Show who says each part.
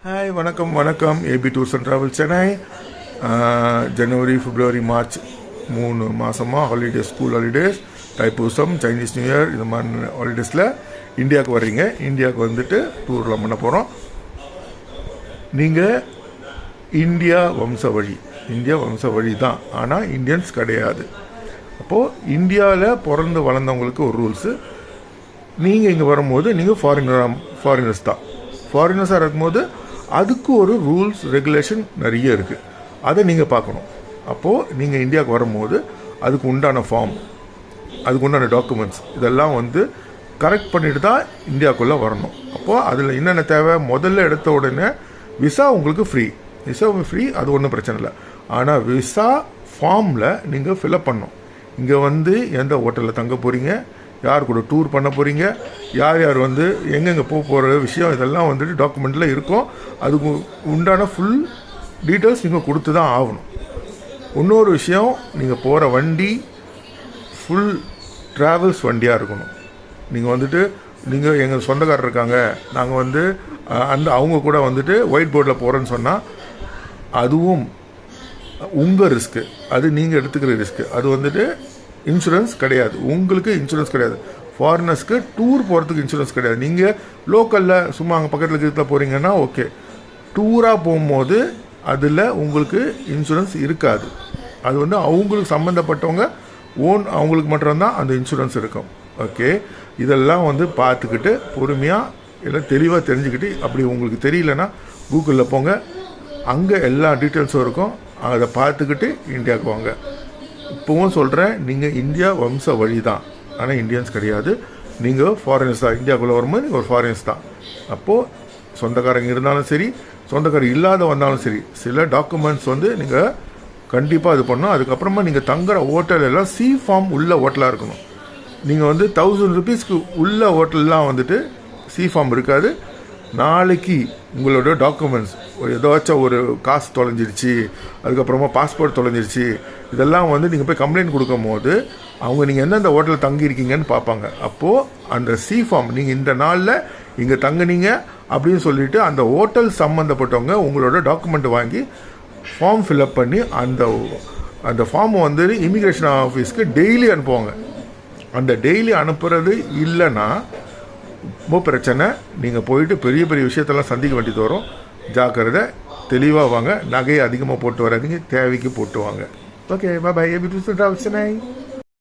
Speaker 1: Hi வணக்கம் A B tours and travel Chennai. ஜனவரி பிப்ரவரி மார்ச் 3 மாதமாக holidays, school holidays, Thaipusam, Chinese new year, இந்த மாதிரி ஹாலிடேஸில் இந்தியாவுக்கு வர்றீங்க. இந்தியாவுக்கு வந்துட்டு டூர்லாம் பண்ண போகிறோம். நீங்கள் இந்தியா வம்ச வழி தான், ஆனால் இந்தியன்ஸ் கிடையாது. அப்போது இந்தியாவில் பிறந்து வளர்ந்தவங்களுக்கு ஒரு ரூல்ஸு, நீங்கள் இங்கே வரும்போது நீங்கள் ஃபாரினர்ஸ் தான். ஃபாரினர்ஸாக இருக்கும்போது அதுக்கு ஒரு ரூல்ஸ் ரெகுலேஷன் நிறைய இருக்குது, அதை நீங்கள் பார்க்கணும். அப்போது நீங்கள் இந்தியாவுக்கு வரும்போது அதுக்கு உண்டான ஃபார்ம், அதுக்கு உண்டான டாக்குமெண்ட்ஸ் இதெல்லாம் கரெக்ட் பண்ணிட்டு தான் இந்தியாவுக்குள்ளே வரணும். அப்போது அதில் என்னென்ன தேவை, முதல்ல எடுத்த உடனே விசா உங்களுக்கு ஃப்ரீ, அது ஒன்றும் பிரச்சனை இல்லை. ஆனால் விசா ஃபார்மில் நீங்கள் ஃபில்அப் பண்ணணும். இங்கே எந்த ஹோட்டலில் தங்க போகிறீங்க, யார் கூட டூர் பண்ண போகிறீங்க, யார் எங்கெங்கே போகிற விஷயம், இதெல்லாம் டாக்குமெண்ட்டில் இருக்கும். அதுக்கு உண்டான ஃபுல் டீட்டெயில்ஸ் நீங்கள் கொடுத்து தான் ஆகணும். இன்னொரு விஷயம், நீங்கள் போகிற வண்டி ஃபுல் ட்ராவல்ஸ் வண்டியாக இருக்கணும். நீங்கள் எங்கள் சொந்தக்காரர் இருக்காங்க, நாங்கள் அவங்க கூட ஒயிட் போர்டில் போகிறேன்னு சொன்னால் அதுவும் உங்கள் ரிஸ்க்கு, அது நீங்கள் எடுத்துக்கிற ரிஸ்க்கு. அது இன்சூரன்ஸ் கிடையாது, உங்களுக்கு இன்சூரன்ஸ் கிடையாது. ஃபாரினர்ஸ்க்கு டூர் போகிறதுக்கு இன்சூரன்ஸ் கிடையாது. நீங்கள் லோக்கலில் சும்மா அங்கே பக்கத்தில் இருக்கிறதுல போகிறீங்கன்னா ஓகே. டூராக போகும்போது அதில் உங்களுக்கு இன்சூரன்ஸ் இருக்காது. அது அவங்களுக்கு சம்மந்தப்பட்டவங்க அவங்களுக்கு மட்டும்தான் அந்த இன்சூரன்ஸ் இருக்கும். ஓகே, இதெல்லாம் பார்த்துக்கிட்டு பொறுமையாக எல்லாம் தெளிவாக தெரிஞ்சுக்கிட்டு, அப்படி உங்களுக்கு தெரியலன்னா கூகுளில் போங்க, அங்கே எல்லா டீட்டெயில்ஸும் இருக்கும். அதை பார்த்துக்கிட்டு இந்தியாவுக்கு வாங்க. இப்போவும் சொல்கிறேன், நீங்கள் இந்தியா வம்ச வழி தான், ஆனால் இந்தியன்ஸ் கிடையாது. நீங்கள் ஃபாரினர்ஸ் தான். இந்தியாவுக்குள்ளே வரும்போது நீங்கள் ஒரு ஃபாரினர்ஸ் தான். அப்போது சொந்தக்காரங்க இருந்தாலும் சரி, சொந்தக்காரங்க இல்லாத வந்தாலும் சரி, சில டாக்குமெண்ட்ஸ் நீங்கள் கண்டிப்பாக இது பண்ணணும். அதுக்கப்புறமா நீங்கள் தங்குற ஹோட்டல் எல்லாம் சி ஃபார்ம் உள்ள ஹோட்டலாக இருக்கணும். நீங்கள் 1000 rupeesக்கு உள்ள ஹோட்டல்லாம் சி ஃபார்ம் இருக்காது. நாளைக்கு உங்களோட டாக்குமெண்ட்ஸ் ஏதாச்சும் ஒரு காசு தொலைஞ்சிருச்சு, அதுக்கப்புறமா பாஸ்போர்ட் தொலைஞ்சிருச்சு, இதெல்லாம் நீங்கள் போய் கம்ப்ளைண்ட் கொடுக்கும் போது அவங்க நீங்கள் எந்தெந்த ஹோட்டலில் தங்கியிருக்கீங்கன்னு பார்ப்பாங்க. அப்போது அந்த சி ஃபார்ம், நீங்கள் இந்த நாளில் இங்கே தங்குனீங்க அப்படின்னு சொல்லிட்டு அந்த ஹோட்டல் சம்மந்தப்பட்டவங்க உங்களோட டாக்குமெண்ட் வாங்கி ஃபார்ம் ஃபில்அப் பண்ணி அந்த ஃபார்மை இமிக்ரேஷன் ஆஃபீஸ்க்கு டெய்லி அனுப்புவாங்க. அந்த டெய்லி அனுப்புறது இல்லைன்னா ரொம்ப பிரச்சனை. நீங்கள் போயிட்டு பெரிய பெரிய விஷயத்தெல்லாம் சந்திக்க வேண்டியது வரும். ஜாக்கிரதை, தெளிவாக வாங்க. நகையை அதிகமாக போட்டு வராதிங்க, தேவைக்கு போட்டு வாங்க. Okay, bye. A B tours and travels Chennai.